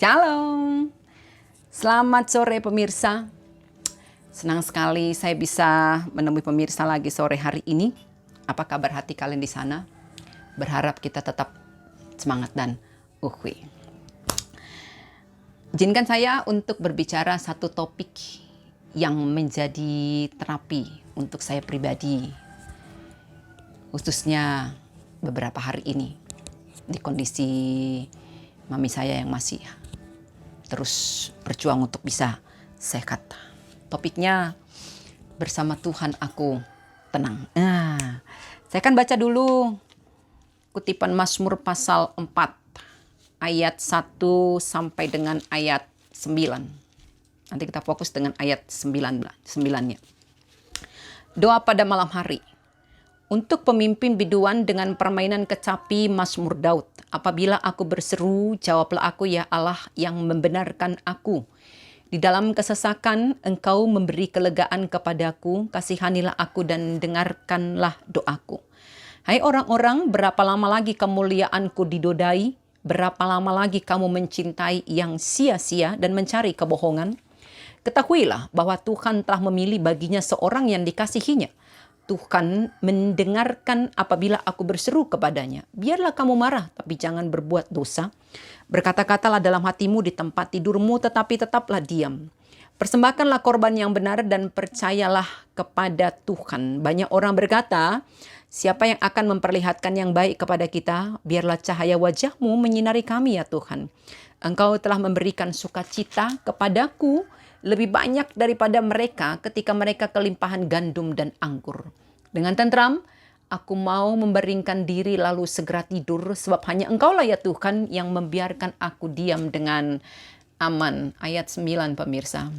Shalom, selamat sore pemirsa. Senang sekali saya bisa menemui pemirsa lagi sore hari ini. Apa kabar hati kalian di sana? Berharap kita tetap semangat dan ukhuwah. Izinkan saya untuk berbicara satu topik yang menjadi terapi untuk saya pribadi, khususnya beberapa hari ini di kondisi mami saya yang masih terus berjuang untuk bisa sehat. Topiknya bersama Tuhan aku tenang. Saya akan baca dulu kutipan Mazmur pasal 4 ayat 1 sampai dengan ayat 9. Nanti kita fokus dengan ayat 9-nya. Doa pada malam hari. Untuk pemimpin biduan dengan permainan kecapi Mazmur Daud. Apabila aku berseru, jawablah aku ya Allah yang membenarkan aku. Di dalam kesesakan, Engkau memberi kelegaan kepadaku, kasihanilah aku dan dengarkanlah doaku. Hai orang-orang, berapa lama lagi kemuliaanku didodai? Berapa lama lagi kamu mencintai yang sia-sia dan mencari kebohongan? Ketahuilah bahwa Tuhan telah memilih baginya seorang yang dikasihinya. Tuhan mendengarkan apabila aku berseru kepadanya. Biarlah kamu marah, tapi jangan berbuat dosa. Berkata-katalah dalam hatimu di tempat tidurmu, tetapi tetaplah diam. Persembahkanlah korban yang benar dan percayalah kepada Tuhan. Banyak orang berkata, siapa yang akan memperlihatkan yang baik kepada kita? Biarlah cahaya wajahmu menyinari kami ya Tuhan. Engkau telah memberikan sukacita kepadaku, lebih banyak daripada mereka ketika mereka kelimpahan gandum dan anggur. Dengan tentram, aku mau membaringkan diri lalu segera tidur, sebab hanya Engkaulah ya Tuhan yang membiarkan aku diam dengan aman. Ayat 9 pemirsa.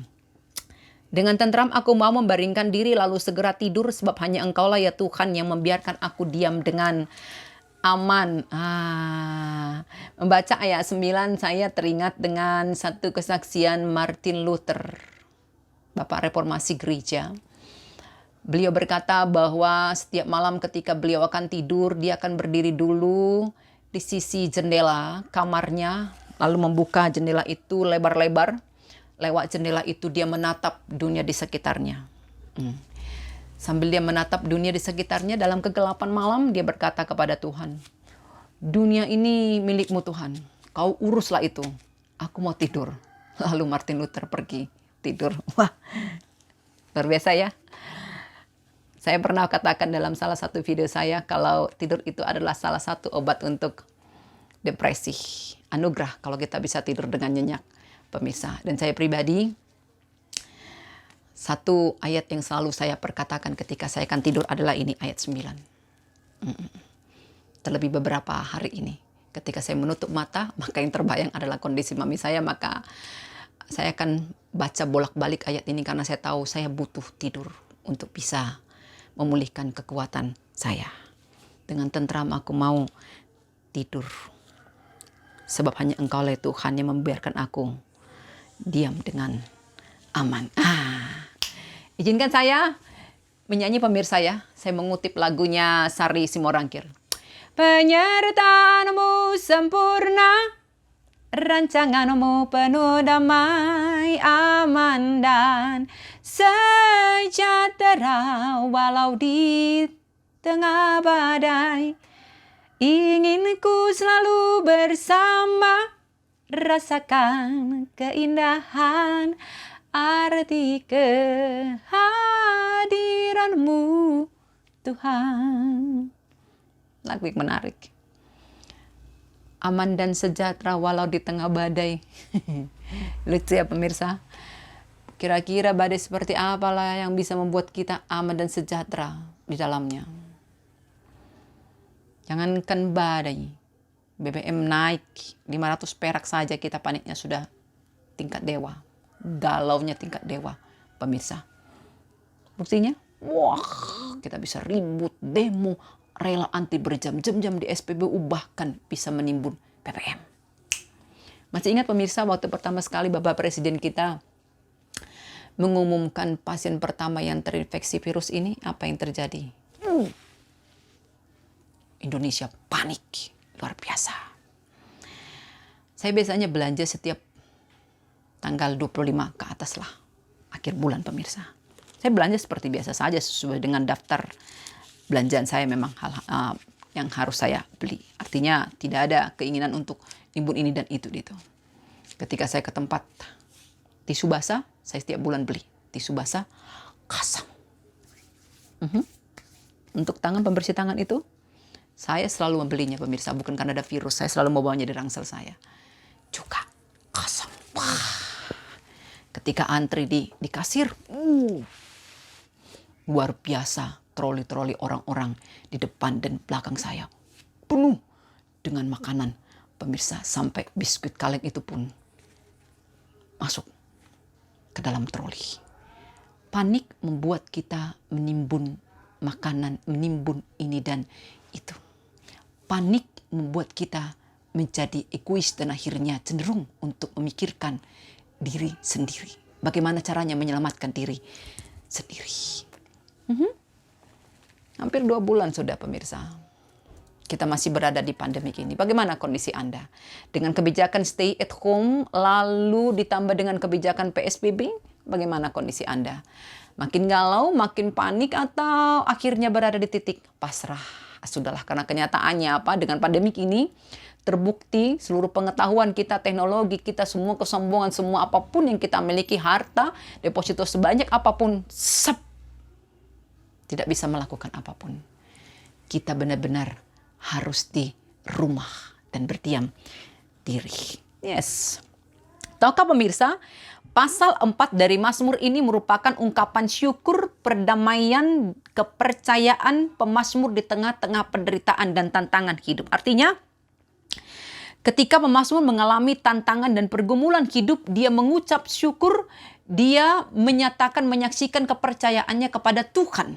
Dengan tentram aku mau membaringkan diri lalu segera tidur, sebab hanya Engkaulah ya Tuhan yang membiarkan aku diam dengan aman. Membaca ayat 9 saya teringat dengan satu kesaksian Martin Luther, Bapak Reformasi Gereja. Beliau berkata bahwa setiap malam ketika beliau akan tidur, dia akan berdiri dulu di sisi jendela kamarnya, lalu membuka jendela itu lebar-lebar. Lewat jendela itu dia menatap dunia di sekitarnya. Sambil dia menatap dunia di sekitarnya dalam kegelapan malam, dia berkata kepada Tuhan, dunia ini milikmu Tuhan, kau uruslah itu, aku mau tidur. Lalu Martin Luther pergi tidur. Wah, luar biasa ya. Saya pernah katakan dalam salah satu video saya, kalau tidur itu adalah salah satu obat untuk depresi. Anugerah kalau kita bisa tidur dengan nyenyak, pemirsa. Dan saya pribadi, satu ayat yang selalu saya perkatakan ketika saya akan tidur adalah ini, ayat 9. Terlebih beberapa hari ini, ketika saya menutup mata, maka yang terbayang adalah kondisi mami saya, maka saya akan baca bolak-balik ayat ini karena saya tahu saya butuh tidur untuk bisa memulihkan kekuatan saya. Dengan tentram aku mau tidur, sebab hanya Engkaulah Tuhan yang membiarkan aku diam dengan aman. Izinkan saya menyanyi pemirsa ya. Saya mengutip lagunya Sari Simorangkir. Penyertaan-Mu sempurna, rancangan-Mu penuh damai, aman dan sejahtera walau di tengah badai. Ingin ku selalu bersama, rasakan keindahan arti kehadiran-Mu Tuhan. Lagu yang menarik. Aman dan sejahtera walau di tengah badai. Lucu ya pemirsa. Kira-kira badai seperti apalah yang bisa membuat kita aman dan sejahtera di dalamnya. Jangankan badai, BBM naik 500 perak saja kita paniknya sudah tingkat dewa. Galaunya tingkat dewa, pemirsa. Buktinya, wah, kita bisa ribut, demo, rela antri berjam-jam di SPBU, bahkan bisa menimbun PPM. Masih ingat pemirsa waktu pertama sekali Bapak Presiden kita mengumumkan pasien pertama yang terinfeksi virus ini, apa yang terjadi? Indonesia panik, luar biasa. Saya biasanya belanja setiap tanggal 25 ke atas lah, akhir bulan pemirsa. Saya belanja seperti biasa saja sesuai dengan daftar belanjaan saya, memang hal yang harus saya beli. Artinya tidak ada keinginan untuk nimbun ini dan itu gitu. Ketika saya ke tempat tisu basah, saya setiap bulan beli tisu basah Kasam. Untuk tangan, pembersih tangan itu saya selalu membelinya pemirsa, bukan karena ada virus, saya selalu membawanya di ransel saya. Juga Kasam. Wah. Ketika antri di kasir, luar biasa, troli-troli orang-orang di depan dan belakang saya penuh dengan makanan pemirsa, sampai biskuit kaleng itu pun masuk ke dalam troli. Panik membuat kita menimbun makanan, menimbun ini dan itu. Panik membuat kita menjadi egois dan akhirnya cenderung untuk memikirkan diri sendiri. Bagaimana caranya menyelamatkan diri sendiri. Hampir 2 bulan sudah pemirsa. Kita masih berada di pandemi ini. Bagaimana kondisi Anda? Dengan kebijakan stay at home, lalu ditambah dengan kebijakan PSBB, bagaimana kondisi Anda? Makin galau, makin panik, atau akhirnya berada di titik pasrah? Sudahlah, karena kenyataannya apa? Dengan pandemi ini, terbukti seluruh pengetahuan kita, teknologi kita, semua kesombongan, semua apapun yang kita miliki, harta, deposito sebanyak apapun, tidak bisa melakukan apapun. Kita benar-benar harus di rumah dan berdiam diri. Yes. Tahukah pemirsa, pasal 4 dari Mazmur ini merupakan ungkapan syukur, perdamaian, kepercayaan pemazmur di tengah-tengah penderitaan dan tantangan hidup. Artinya, ketika pemazmur mengalami tantangan dan pergumulan hidup, dia mengucap syukur, dia menyatakan, menyaksikan kepercayaannya kepada Tuhan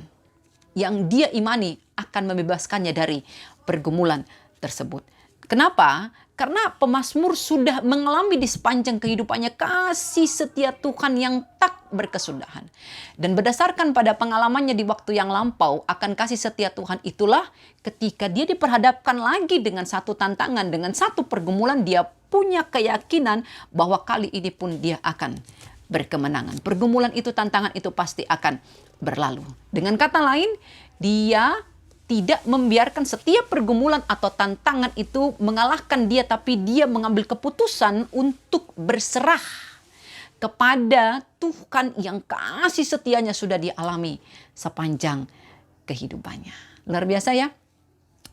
yang dia imani akan membebaskannya dari pergumulan tersebut. Kenapa? Karena pemazmur sudah mengalami di sepanjang kehidupannya kasih setia Tuhan yang tak berkesudahan. Dan berdasarkan pada pengalamannya di waktu yang lampau akan kasih setia Tuhan itulah, ketika dia diperhadapkan lagi dengan satu tantangan, dengan satu pergumulan, dia punya keyakinan bahwa kali ini pun dia akan berkemenangan. Pergumulan itu, tantangan itu pasti akan berlalu. Dengan kata lain, dia tidak membiarkan setiap pergumulan atau tantangan itu mengalahkan dia, tapi dia mengambil keputusan untuk berserah kepada Tuhan yang kasih setianya sudah dialami sepanjang kehidupannya. Luar biasa ya.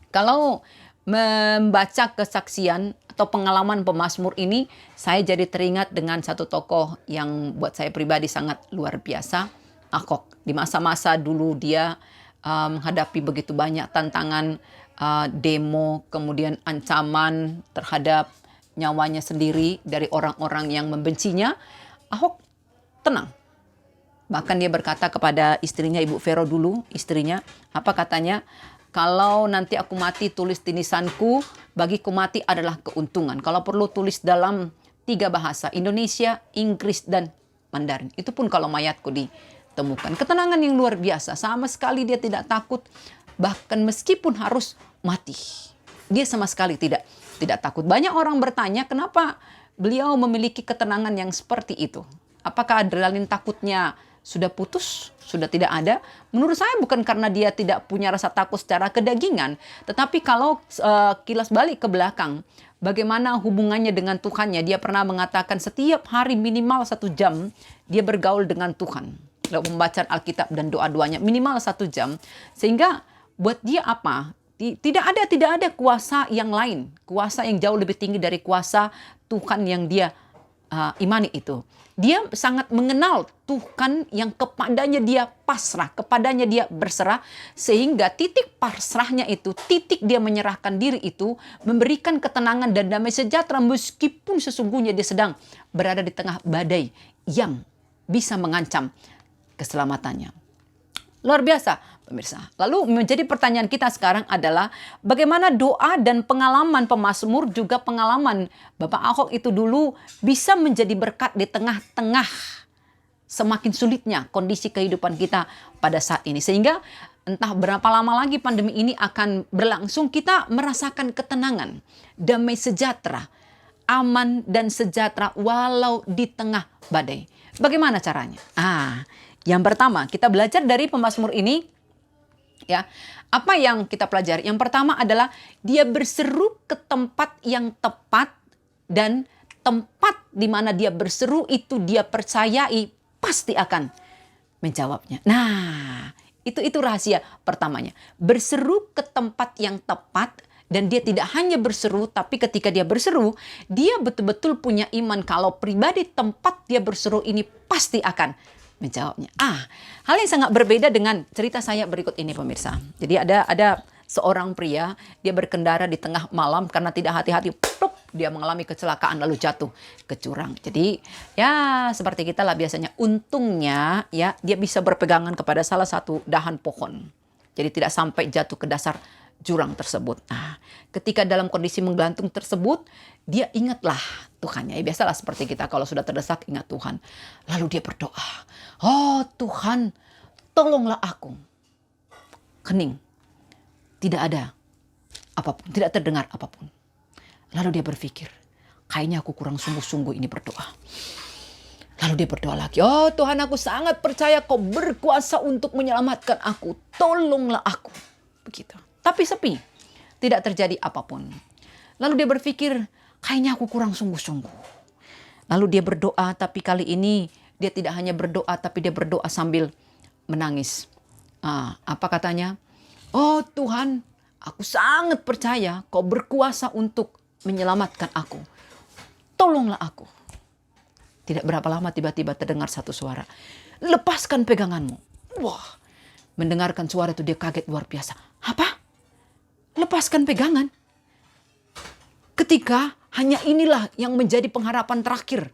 Kalau membaca kesaksian atau pengalaman pemazmur ini, saya jadi teringat dengan satu tokoh yang buat saya pribadi sangat luar biasa, Ahok. Di masa-masa dulu dia menghadapi begitu banyak tantangan, demo, kemudian ancaman terhadap nyawanya sendiri dari orang-orang yang membencinya. Ahok tenang. Bahkan dia berkata kepada istrinya, Ibu Vero dulu, istrinya, apa katanya? Kalau nanti aku mati, tulis di nisanku, bagiku mati adalah keuntungan. Kalau perlu tulis dalam 3 bahasa, Indonesia, Inggris, dan Mandarin. Itu pun kalau mayatku ditemukan. Ketenangan yang luar biasa. Sama sekali dia tidak takut. Bahkan meskipun harus mati, dia sama sekali tidak takut. Banyak orang bertanya kenapa beliau memiliki ketenangan yang seperti itu. Apakah adrenalin takutnya sudah putus, sudah tidak ada? Menurut saya bukan karena dia tidak punya rasa takut secara kedagingan. Tetapi kalau kilas balik ke belakang, bagaimana hubungannya dengan Tuhannya. Dia pernah mengatakan setiap hari minimal 1 jam dia bergaul dengan Tuhan. Pembacaan Alkitab dan doa-doanya minimal 1 jam. Sehingga buat dia apa? Tidak ada kuasa yang lain. Kuasa yang jauh lebih tinggi dari kuasa Tuhan yang dia imani itu. Dia sangat mengenal Tuhan yang kepadanya dia pasrah, kepadanya dia berserah. Sehingga titik pasrahnya itu, titik dia menyerahkan diri itu, memberikan ketenangan dan damai sejahtera meskipun sesungguhnya dia sedang berada di tengah badai yang bisa mengancam keselamatannya. Luar biasa pemirsa. Lalu menjadi pertanyaan kita sekarang adalah bagaimana doa dan pengalaman pemazmur juga pengalaman Bapak Ahok itu dulu bisa menjadi berkat di tengah-tengah semakin sulitnya kondisi kehidupan kita pada saat ini. Sehingga entah berapa lama lagi pandemi ini akan berlangsung, kita merasakan ketenangan, damai sejahtera. aman dan sejahtera walau di tengah badai. Bagaimana caranya? Yang pertama kita belajar dari pemazmur ini, ya. Apa yang kita pelajari? Yang pertama adalah dia berseru ke tempat yang tepat, dan tempat di mana dia berseru itu dia percayai pasti akan menjawabnya. Nah, itu rahasia pertamanya. Berseru ke tempat yang tepat, dan dia tidak hanya berseru, tapi ketika dia berseru, dia betul-betul punya iman kalau pribadi tempat dia berseru ini pasti akan menjawabnya. Hal yang sangat berbeda dengan cerita saya berikut ini, pemirsa. Jadi ada seorang pria, dia berkendara di tengah malam karena tidak hati-hati, dia mengalami kecelakaan lalu jatuh ke jurang. Jadi ya seperti kita lah biasanya. Untungnya ya dia bisa berpegangan kepada salah satu dahan pohon. Jadi tidak sampai jatuh ke dasar jurang tersebut. Ketika dalam kondisi menggelantung tersebut, dia ingatlah Tuhannya. Biasalah seperti kita kalau sudah terdesak ingat Tuhan. Lalu dia berdoa, "Oh Tuhan, tolonglah aku." Hening. Tidak ada apapun, tidak terdengar apapun. Lalu dia berpikir, kayaknya aku kurang sungguh-sungguh ini berdoa. Lalu dia berdoa lagi, "Oh Tuhan, aku sangat percaya Kau berkuasa untuk menyelamatkan aku. Tolonglah aku." Begitu. Tapi sepi, tidak terjadi apapun. Lalu dia berpikir, kayaknya aku kurang sungguh-sungguh. Lalu dia berdoa, tapi kali ini dia tidak hanya berdoa, tapi dia berdoa sambil menangis. Apa katanya? "Oh Tuhan, aku sangat percaya Kau berkuasa untuk menyelamatkan aku. Tolonglah aku." Tidak berapa lama tiba-tiba terdengar satu suara, "Lepaskan peganganmu." Wah, mendengarkan suara itu dia kaget luar biasa. Apa? Lepaskan pegangan? Ketika hanya inilah yang menjadi pengharapan terakhir.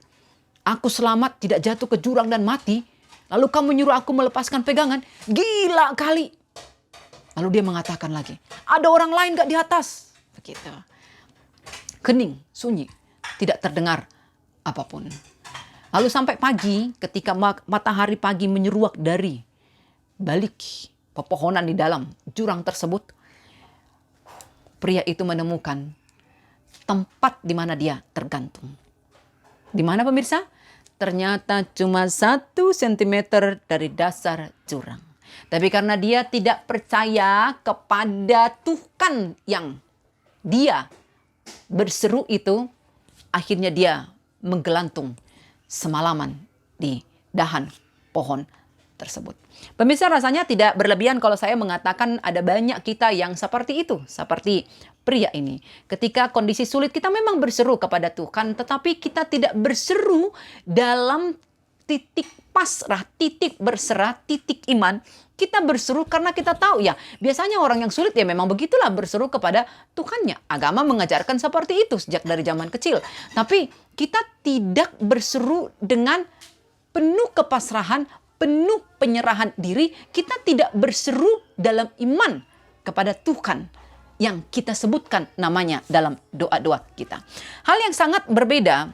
Aku selamat, tidak jatuh ke jurang dan mati. Lalu kamu nyuruh aku melepaskan pegangan? Gila kali. Lalu dia mengatakan lagi, "Ada orang lain gak di atas?" Begitu. Kening, sunyi, tidak terdengar apapun. Lalu sampai pagi, ketika matahari pagi menyeruak dari balik pepohonan di dalam jurang tersebut, pria itu menemukan tempat di mana dia tergantung. Di mana pemirsa? Ternyata cuma 1 sentimeter dari dasar jurang. Tapi karena dia tidak percaya kepada Tuhan yang dia berseru itu, akhirnya dia menggelantung semalaman di dahan pohon tersebut. Pemirsa, rasanya tidak berlebihan kalau saya mengatakan ada banyak kita yang seperti itu, seperti pria ini. Ketika kondisi sulit kita memang berseru kepada Tuhan, tetapi kita tidak berseru dalam titik pasrah, titik berserah, titik iman. Kita berseru karena kita tahu ya, biasanya orang yang sulit ya memang begitulah berseru kepada Tuhannya. Agama mengajarkan seperti itu sejak dari zaman kecil. Tapi kita tidak berseru dengan penuh kepasrahan, penuh penyerahan diri. Kita tidak berseru dalam iman kepada Tuhan yang kita sebutkan namanya dalam doa-doa kita. Hal yang sangat berbeda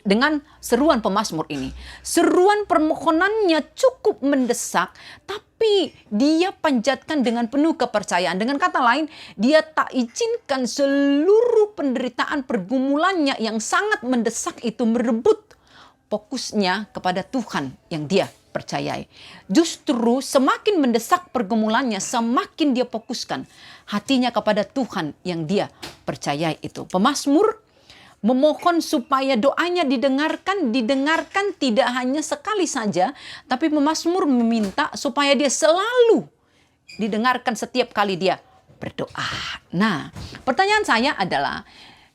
dengan seruan pemazmur ini. Seruan permohonannya cukup mendesak, tapi dia panjatkan dengan penuh kepercayaan. Dengan kata lain, dia tak izinkan seluruh penderitaan pergumulannya yang sangat mendesak itu merebut fokusnya kepada Tuhan yang dia percayai. Justru semakin mendesak pergumulannya, semakin dia fokuskan hatinya kepada Tuhan yang dia percayai itu. Pemazmur memohon supaya doanya didengarkan tidak hanya sekali saja, tapi pemazmur meminta supaya dia selalu didengarkan setiap kali dia berdoa. Nah, pertanyaan saya adalah,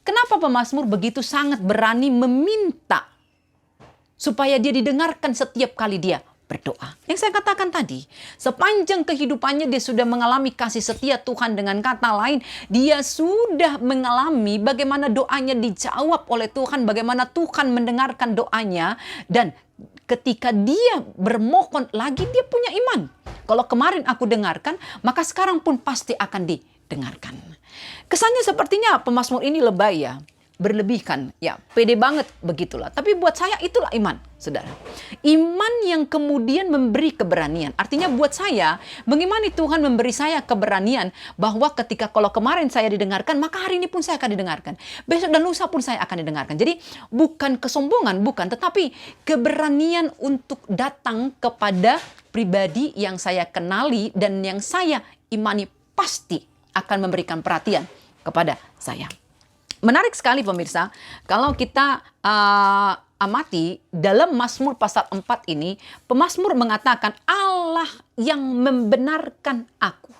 kenapa pemazmur begitu sangat berani meminta supaya dia didengarkan setiap kali dia berdoa? Yang saya katakan tadi, sepanjang kehidupannya dia sudah mengalami kasih setia Tuhan. Dengan kata lain, dia sudah mengalami bagaimana doanya dijawab oleh Tuhan, bagaimana Tuhan mendengarkan doanya, dan ketika dia bermohon lagi, dia punya iman. Kalau kemarin aku dengarkan, maka sekarang pun pasti akan didengarkan. Kesannya sepertinya pemazmur ini lebay ya. berlebihkan, ya pede banget begitulah. Tapi buat saya itulah iman, saudara. Iman yang kemudian memberi keberanian. Artinya buat saya, mengimani Tuhan memberi saya keberanian bahwa ketika kalau kemarin saya didengarkan, maka hari ini pun saya akan didengarkan. Besok dan lusa pun saya akan didengarkan. Jadi bukan kesombongan, bukan, tetapi keberanian untuk datang kepada pribadi yang saya kenali dan yang saya imani pasti akan memberikan perhatian kepada saya. Menarik sekali pemirsa, kalau kita amati dalam Mazmur pasal 4 ini, pemazmur mengatakan Allah yang membenarkan aku.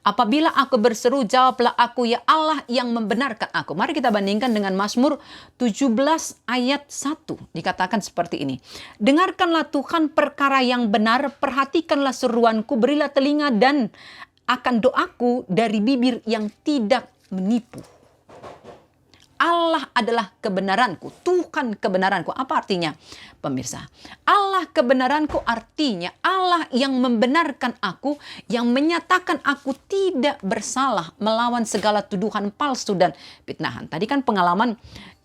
Apabila aku berseru, jawablah aku, ya Allah yang membenarkan aku. Mari kita bandingkan dengan Mazmur 17 ayat 1. Dikatakan seperti ini. Dengarkanlah Tuhan perkara yang benar, perhatikanlah seruanku, berilah telinga dan akan doaku dari bibir yang tidak menipu. Allah adalah kebenaranku, Tuhan kebenaranku. Apa artinya, pemirsa? Allah kebenaranku artinya Allah yang membenarkan aku, yang menyatakan aku tidak bersalah melawan segala tuduhan palsu dan fitnahan. Tadi kan pengalaman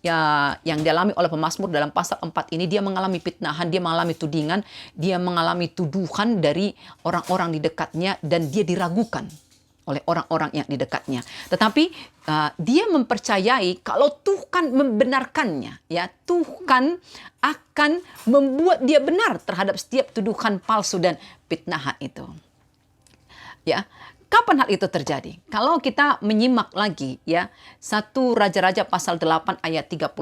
ya yang dialami oleh pemazmur dalam pasal 4 ini, dia mengalami fitnahan, dia mengalami tudingan, dia mengalami tuduhan dari orang-orang di dekatnya dan dia diragukan oleh orang-orang yang di dekatnya. Tetapi dia mempercayai kalau Tuhan membenarkannya, ya Tuhan akan membuat dia benar terhadap setiap tuduhan palsu dan fitnahan itu. Ya, kapan hal itu terjadi? Kalau kita menyimak lagi ya, 1 Raja-Raja pasal 8 ayat 31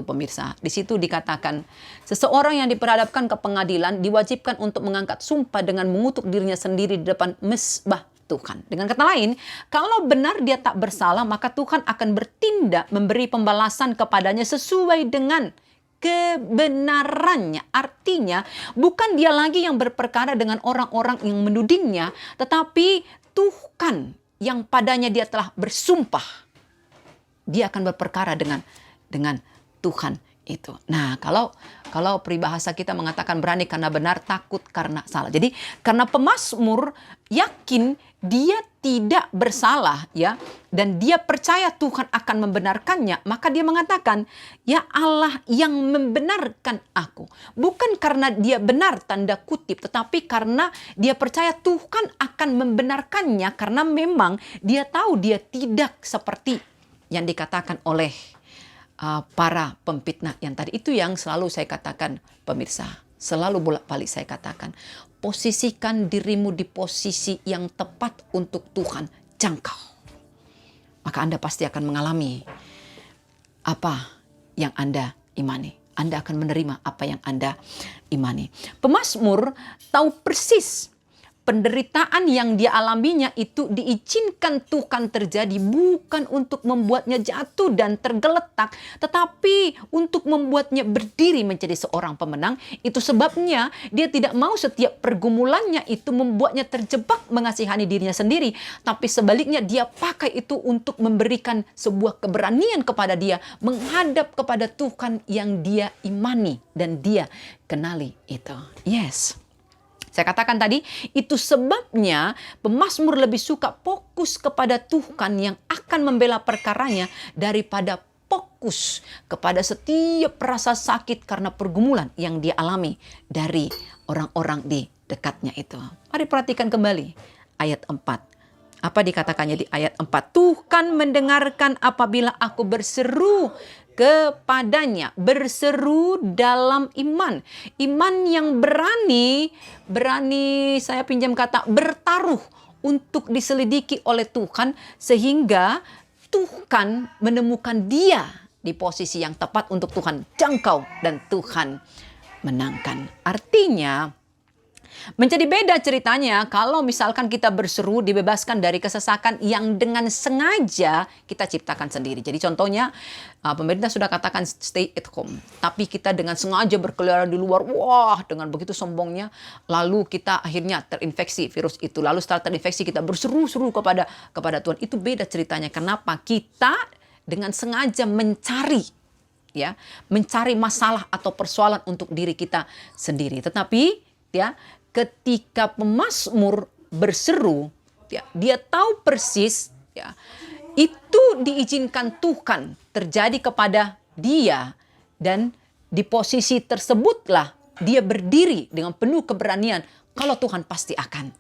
pemirsa. Di situ dikatakan, seseorang yang diperhadapkan ke pengadilan diwajibkan untuk mengangkat sumpah dengan mengutuk dirinya sendiri di depan mezbah Tuhan. Dengan kata lain, kalau benar dia tak bersalah, maka Tuhan akan bertindak memberi pembalasan kepadanya sesuai dengan kebenarannya. Artinya, bukan dia lagi yang berperkara dengan orang-orang yang menudingnya, tetapi Tuhan yang padanya dia telah bersumpah. Dia akan berperkara dengan Tuhan itu. Nah, kalau peribahasa kita mengatakan berani karena benar, takut karena salah. Jadi, karena pemazmur yakin dia tidak bersalah ya, dan dia percaya Tuhan akan membenarkannya, maka dia mengatakan, ya Allah yang membenarkan aku. Bukan karena dia benar tanda kutip, tetapi karena dia percaya Tuhan akan membenarkannya, karena memang dia tahu dia tidak seperti yang dikatakan oleh para pemfitnah yang tadi. Itu yang selalu saya katakan pemirsa, selalu bolak-balik saya katakan, posisikan dirimu di posisi yang tepat untuk Tuhan jangkau, maka Anda pasti akan mengalami apa yang Anda imani. Anda akan menerima apa yang Anda imani. Pemazmur tahu persis penderitaan yang dia alaminya itu diizinkan Tuhan terjadi bukan untuk membuatnya jatuh dan tergeletak, tetapi untuk membuatnya berdiri menjadi seorang pemenang. Itu sebabnya dia tidak mau setiap pergumulannya itu membuatnya terjebak mengasihani dirinya sendiri, tapi sebaliknya dia pakai itu untuk memberikan sebuah keberanian kepada dia menghadap kepada Tuhan yang dia imani dan dia kenali itu. Yes. Saya katakan tadi, itu sebabnya pemazmur lebih suka fokus kepada Tuhan yang akan membela perkaranya daripada fokus kepada setiap rasa sakit karena pergumulan yang dia alami dari orang-orang di dekatnya itu. Mari perhatikan kembali ayat 4. Apa dikatakannya di ayat 4? Tuhan mendengarkan apabila aku berseru kepadanya, berseru dalam iman. Iman yang berani saya pinjam kata bertaruh untuk diselidiki oleh Tuhan, sehingga Tuhan menemukan dia di posisi yang tepat untuk Tuhan jangkau dan Tuhan menangkan. Artinya menjadi beda ceritanya kalau misalkan kita berseru dibebaskan dari kesesakan yang dengan sengaja kita ciptakan sendiri. Jadi contohnya pemerintah sudah katakan stay at home, tapi kita dengan sengaja berkeliaran di luar, wah dengan begitu sombongnya, lalu kita akhirnya terinfeksi virus itu. Lalu setelah terinfeksi kita berseru-seru kepada Tuhan. Itu beda ceritanya. Kenapa? Kita dengan sengaja mencari masalah atau persoalan untuk diri kita sendiri. Tetapi ketika pemazmur berseru, dia tahu persis itu diizinkan Tuhan terjadi kepada dia, dan di posisi tersebutlah dia berdiri dengan penuh keberanian kalau Tuhan pasti akan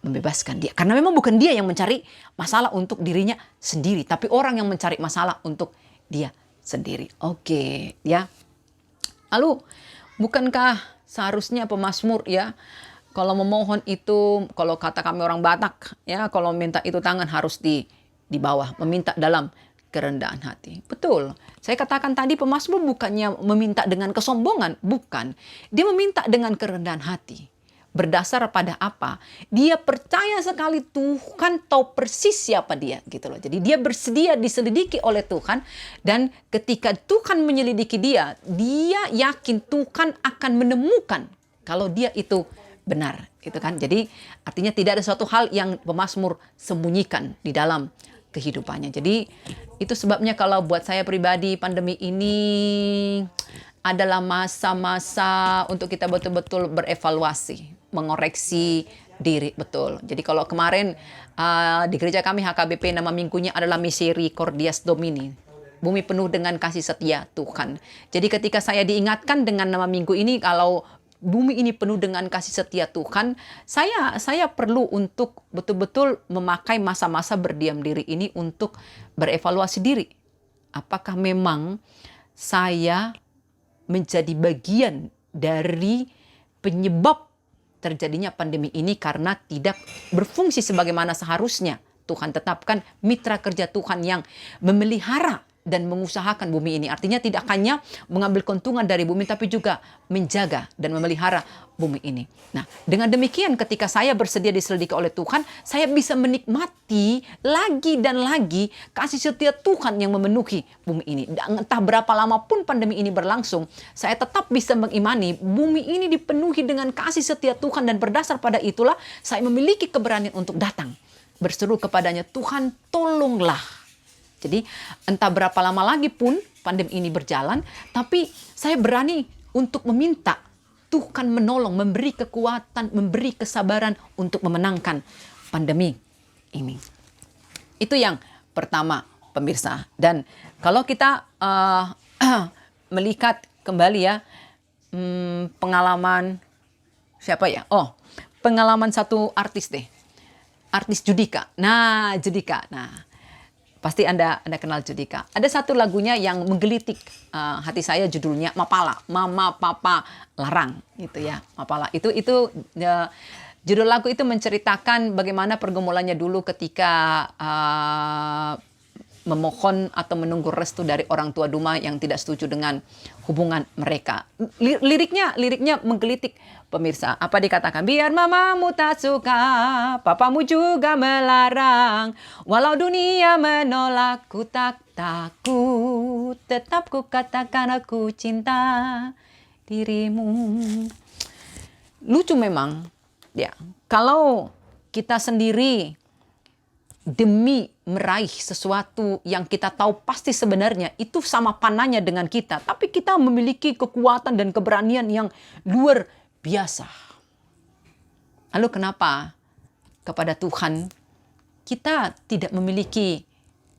membebaskan dia. Karena memang bukan dia yang mencari masalah untuk dirinya sendiri, tapi orang yang mencari masalah untuk dia sendiri. Oke, ya. Lalu, bukankah seharusnya pemazmur ya, kalau memohon itu, kalau kata kami orang Batak, ya, kalau minta itu tangan harus di bawah, meminta dalam kerendahan hati. Betul. Saya katakan tadi pemazmur bukannya meminta dengan kesombongan, bukan. Dia meminta dengan kerendahan hati. Berdasar pada apa? Dia percaya sekali Tuhan tahu persis siapa dia, gitu loh. Jadi dia bersedia diselidiki oleh Tuhan, dan ketika Tuhan menyelidiki dia yakin Tuhan akan menemukan kalau dia itu benar, gitu kan. Jadi artinya tidak ada suatu hal yang pemazmur sembunyikan di dalam kehidupannya. Jadi itu sebabnya kalau buat saya pribadi, pandemi ini adalah masa-masa untuk kita betul-betul berevaluasi, mengoreksi diri, betul. Jadi kalau kemarin di gereja kami HKBP nama minggunya adalah Misericordias Domini. Bumi penuh dengan kasih setia Tuhan. Jadi ketika saya diingatkan dengan nama minggu ini, kalau bumi ini penuh dengan kasih setia Tuhan, saya perlu untuk betul-betul memakai masa-masa berdiam diri ini untuk berevaluasi diri. Apakah memang saya menjadi bagian dari penyebab terjadinya pandemi ini karena tidak berfungsi sebagaimana seharusnya Tuhan tetapkan mitra kerja Tuhan yang memelihara dan mengusahakan bumi ini. Artinya tidak hanya mengambil keuntungan dari bumi, tapi juga menjaga dan memelihara bumi ini. Nah, dengan demikian ketika saya bersedia diselidiki oleh Tuhan, saya bisa menikmati lagi dan lagi kasih setia Tuhan yang memenuhi bumi ini. Dan entah berapa lama pun pandemi ini berlangsung, saya tetap bisa mengimani bumi ini dipenuhi dengan kasih setia Tuhan, dan berdasar pada itulah saya memiliki keberanian untuk datang berseru kepadanya, Tuhan tolonglah. Jadi entah berapa lama lagi pun pandemi ini berjalan, tapi saya berani untuk meminta Tuhan menolong, memberi kekuatan, memberi kesabaran untuk memenangkan pandemi ini. Itu yang pertama, pemirsa. Dan kalau kita melihat kembali ya, pengalaman siapa ya? Oh, pengalaman satu artis deh. Artis Judika. Nah, Judika. Nah, pasti Anda kenal Judika. Ada satu lagunya yang menggelitik hati saya, judulnya Mapala, Mama Papa Larang, gitu ya. Mapala. Itu judul lagu itu menceritakan bagaimana pergumulannya dulu ketika memohon atau menunggu restu dari orang tua Duma yang tidak setuju dengan hubungan mereka. Liriknya menggelitik, pemirsa. Apa dikatakan? Biar mamamu tak suka, papamu juga melarang. Walau dunia menolak, ku tak takut. Tetap ku katakan aku cinta dirimu. Lucu memang, ya. Kalau kita sendiri demi meraih sesuatu yang kita tahu pasti sebenarnya itu sama panahnya dengan kita, tapi kita memiliki kekuatan dan keberanian yang luar biasa. Lalu kenapa kepada Tuhan kita tidak memiliki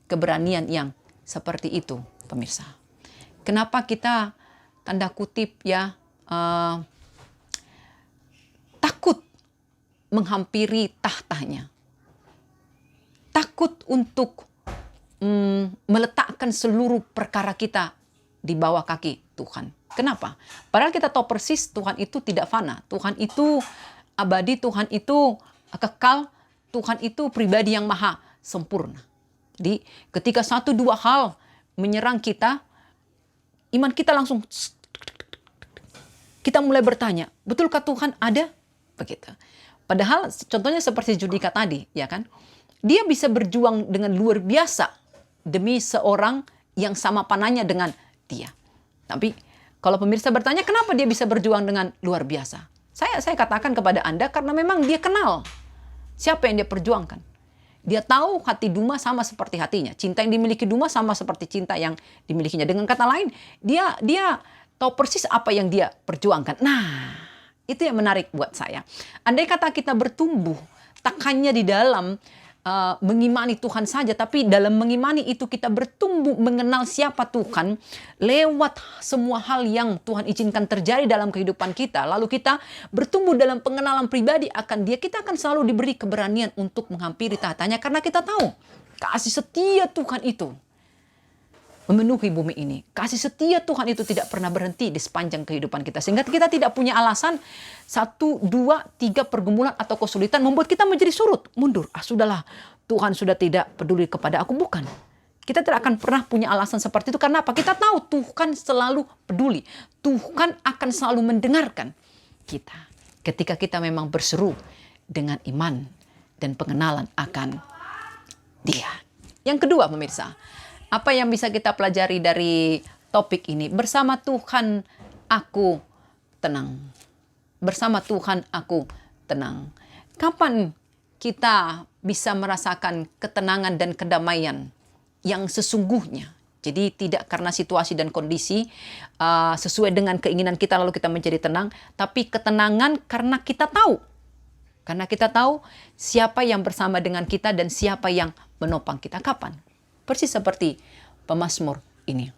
keberanian yang seperti itu, pemirsa? Kenapa kita tanda kutip ya takut menghampiri tahtanya? Takut untuk meletakkan seluruh perkara kita di bawah kaki Tuhan. Kenapa? Padahal kita tahu persis Tuhan itu tidak fana. Tuhan itu abadi, Tuhan itu kekal, Tuhan itu pribadi yang maha sempurna. Jadi ketika satu dua hal menyerang kita, iman kita langsung, kita mulai bertanya, betulkah Tuhan ada? Begitu. Padahal contohnya seperti Judika tadi, ya kan? Dia bisa berjuang dengan luar biasa demi seorang yang sama panahnya dengan dia. Tapi kalau pemirsa bertanya kenapa dia bisa berjuang dengan luar biasa? Saya katakan kepada Anda karena memang dia kenal siapa yang dia perjuangkan. Dia tahu hati Duma sama seperti hatinya. Cinta yang dimiliki Duma sama seperti cinta yang dimilikinya. Dengan kata lain, dia tahu persis apa yang dia perjuangkan. Nah, itu yang menarik buat saya. Andai kata kita bertumbuh, tak hanya di dalam mengimani Tuhan saja, tapi dalam mengimani itu kita bertumbuh mengenal siapa Tuhan lewat semua hal yang Tuhan izinkan terjadi dalam kehidupan kita. Lalu kita bertumbuh dalam pengenalan pribadi akan Dia. Kita akan selalu diberi keberanian untuk menghampiri tahtanya karena kita tahu kasih setia Tuhan itu memenuhi bumi ini. Kasih setia Tuhan itu tidak pernah berhenti di sepanjang kehidupan kita. Sehingga kita tidak punya alasan 1, 2, 3 pergumulan atau kesulitan membuat kita menjadi surut, mundur. Sudahlah, Tuhan sudah tidak peduli kepada aku. Bukan. Kita tidak akan pernah punya alasan seperti itu. Karena apa? Kita tahu Tuhan selalu peduli. Tuhan akan selalu mendengarkan kita. Ketika kita memang berseru dengan iman dan pengenalan akan Dia. Yang kedua, pemirsa. Apa yang bisa kita pelajari dari topik ini? Bersama Tuhan aku tenang. Bersama Tuhan aku tenang. Kapan kita bisa merasakan ketenangan dan kedamaian yang sesungguhnya? Jadi tidak karena situasi dan kondisi sesuai dengan keinginan kita lalu kita menjadi tenang. Tapi ketenangan karena kita tahu. Karena kita tahu siapa yang bersama dengan kita dan siapa yang menopang kita. Kapan? Persis seperti pemazmur ini.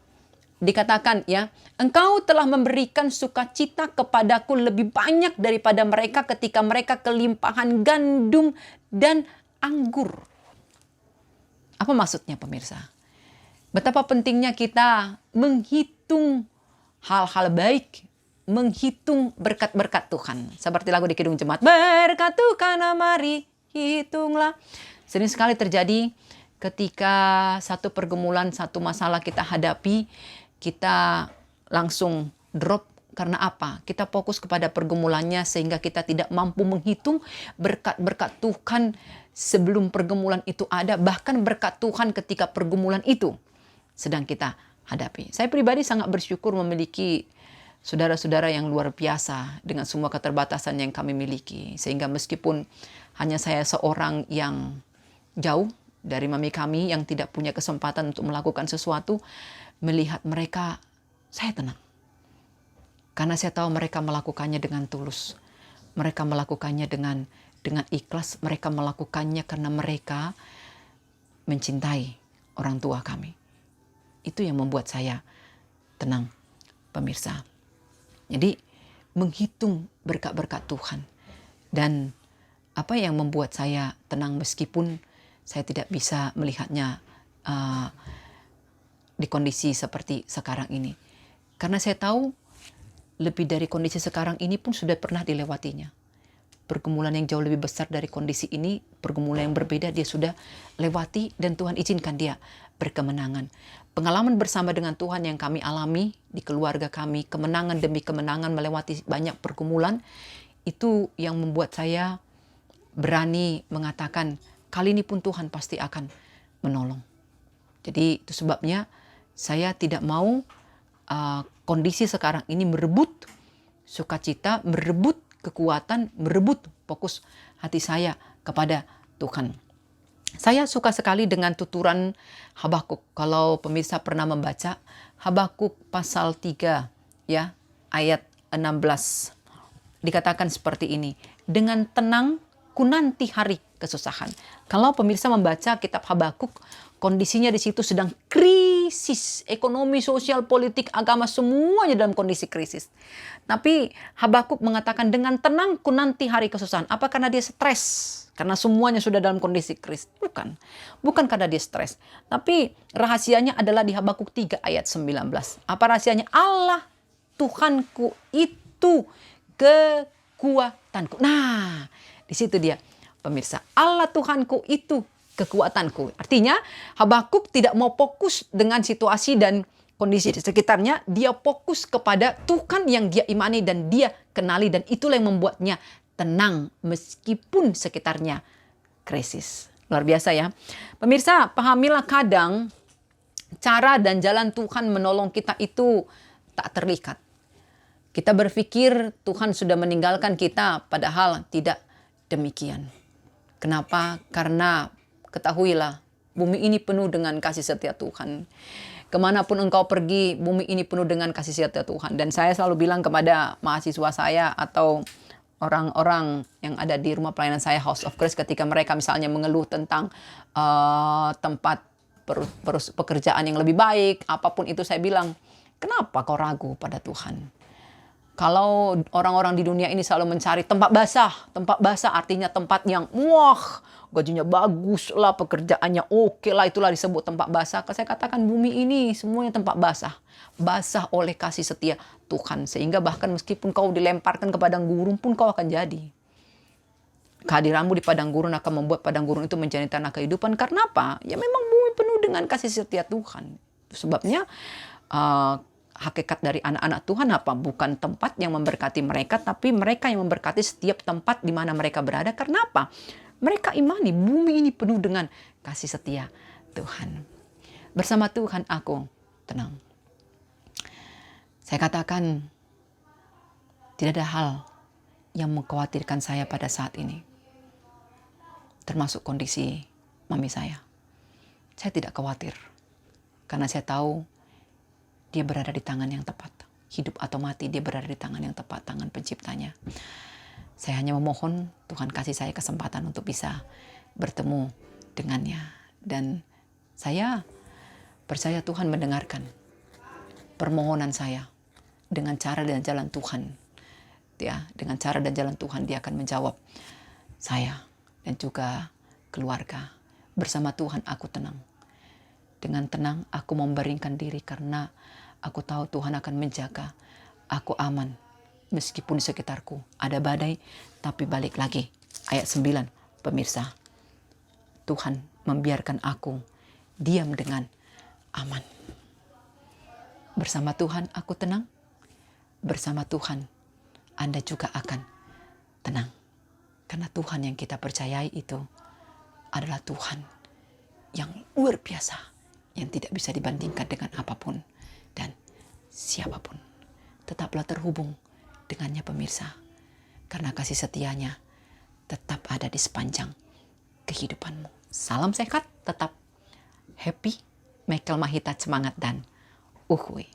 Dikatakan ya, engkau telah memberikan sukacita kepadaku lebih banyak daripada mereka ketika mereka kelimpahan gandum dan anggur. Apa maksudnya pemirsa? Betapa pentingnya kita menghitung hal-hal baik, menghitung berkat-berkat Tuhan. Seperti lagu di Kidung Jemaat, berkat Tuhan mari hitunglah. Sering sekali terjadi ketika satu pergumulan, satu masalah kita hadapi, kita langsung drop. Karena apa? Kita fokus kepada pergumulannya sehingga kita tidak mampu menghitung berkat-berkat Tuhan sebelum pergumulan itu ada. Bahkan berkat Tuhan ketika pergumulan itu sedang kita hadapi. Saya pribadi sangat bersyukur memiliki saudara-saudara yang luar biasa dengan semua keterbatasan yang kami miliki. Sehingga meskipun hanya saya seorang yang jauh dari mami kami yang tidak punya kesempatan untuk melakukan sesuatu, melihat mereka, saya tenang. Karena saya tahu mereka melakukannya dengan tulus. Mereka melakukannya dengan ikhlas. Mereka melakukannya karena mereka mencintai orang tua kami. Itu yang membuat saya tenang, pemirsa. Jadi, menghitung berkat-berkat Tuhan. Dan apa yang membuat saya tenang meskipun saya tidak bisa melihatnya di kondisi seperti sekarang ini. Karena saya tahu lebih dari kondisi sekarang ini pun sudah pernah dilewatinya. Pergumulan yang jauh lebih besar dari kondisi ini, pergumulan yang berbeda dia sudah lewati dan Tuhan izinkan dia berkemenangan. Pengalaman bersama dengan Tuhan yang kami alami di keluarga kami, kemenangan demi kemenangan melewati banyak pergumulan, itu yang membuat saya berani mengatakan, kali ini pun Tuhan pasti akan menolong. Jadi itu sebabnya saya tidak mau kondisi sekarang ini merebut sukacita, merebut kekuatan, merebut fokus hati saya kepada Tuhan. Saya suka sekali dengan tuturan Habakuk. Kalau pemirsa pernah membaca Habakuk pasal 3 ya, ayat 16. Dikatakan seperti ini, dengan tenang ku nanti hari kesusahan. Kalau pemirsa membaca kitab Habakuk, kondisinya di situ sedang krisis, ekonomi, sosial, politik, agama, semuanya dalam kondisi krisis. Tapi Habakuk mengatakan dengan tenang ku nanti hari kesusahan. Apa karena dia stres? Karena semuanya sudah dalam kondisi krisis? Bukan. Bukan karena dia stres. Tapi rahasianya adalah di Habakuk 3 ayat 19. Apa rahasianya? Allah Tuhanku itu kekuatanku. Nah, di situ dia pemirsa. Allah Tuhanku itu kekuatanku. Artinya Habakuk tidak mau fokus dengan situasi dan kondisi di sekitarnya. Dia fokus kepada Tuhan yang dia imani dan dia kenali. Dan itulah yang membuatnya tenang meskipun sekitarnya krisis. Luar biasa ya. Pemirsa, pahamilah kadang cara dan jalan Tuhan menolong kita itu tak terlihat. Kita berpikir Tuhan sudah meninggalkan kita, padahal tidak demikian. Kenapa? Karena ketahuilah, bumi ini penuh dengan kasih setia Tuhan. Kemanapun engkau pergi, bumi ini penuh dengan kasih setia Tuhan. Dan saya selalu bilang kepada mahasiswa saya atau orang-orang yang ada di rumah pelayanan saya, House of Grace, ketika mereka misalnya mengeluh tentang tempat pekerjaan yang lebih baik, apapun itu, saya bilang, kenapa kau ragu pada Tuhan? Kalau orang-orang di dunia ini selalu mencari tempat basah artinya tempat yang wah, gajinya bagus lah, pekerjaannya oke lah, itulah disebut tempat basah. Saya katakan bumi ini semuanya tempat basah. Basah oleh kasih setia Tuhan. Sehingga bahkan meskipun kau dilemparkan ke padang gurun pun kau akan jadi. Kehadiranmu di padang gurun akan membuat padang gurun itu menjadi tanah kehidupan. Karena apa? Ya memang bumi penuh dengan kasih setia Tuhan. Sebabnya hakikat dari anak-anak Tuhan apa? Bukan tempat yang memberkati mereka, tapi mereka yang memberkati setiap tempat di mana mereka berada. Karena apa? Mereka imani bumi ini penuh dengan kasih setia Tuhan. Bersama Tuhan aku tenang. Saya katakan tidak ada hal yang mengkhawatirkan saya pada saat ini. Termasuk kondisi mami saya. Saya tidak khawatir. Karena saya tahu dia berada di tangan yang tepat. Hidup atau mati, dia berada di tangan yang tepat, tangan penciptanya. Saya hanya memohon Tuhan kasih saya kesempatan untuk bisa bertemu dengannya. Dan saya percaya Tuhan mendengarkan permohonan saya dengan cara dan jalan Tuhan. Ya, dengan cara dan jalan Tuhan dia akan menjawab saya dan juga keluarga. Bersama Tuhan aku tenang. Dengan tenang aku membaringkan diri karena aku tahu Tuhan akan menjaga. Aku aman. Meskipun di sekitarku ada badai, tapi balik lagi. Ayat 9, pemirsa. Tuhan membiarkan aku diam dengan aman. Bersama Tuhan aku tenang. Bersama Tuhan Anda juga akan tenang. Karena Tuhan yang kita percayai itu adalah Tuhan yang luar biasa. Yang tidak bisa dibandingkan dengan apapun dan siapapun. Tetaplah terhubung dengannya pemirsa. Karena kasih setianya tetap ada di sepanjang kehidupanmu. Salam sehat, tetap happy. Michael Mahita semangat dan uhuy.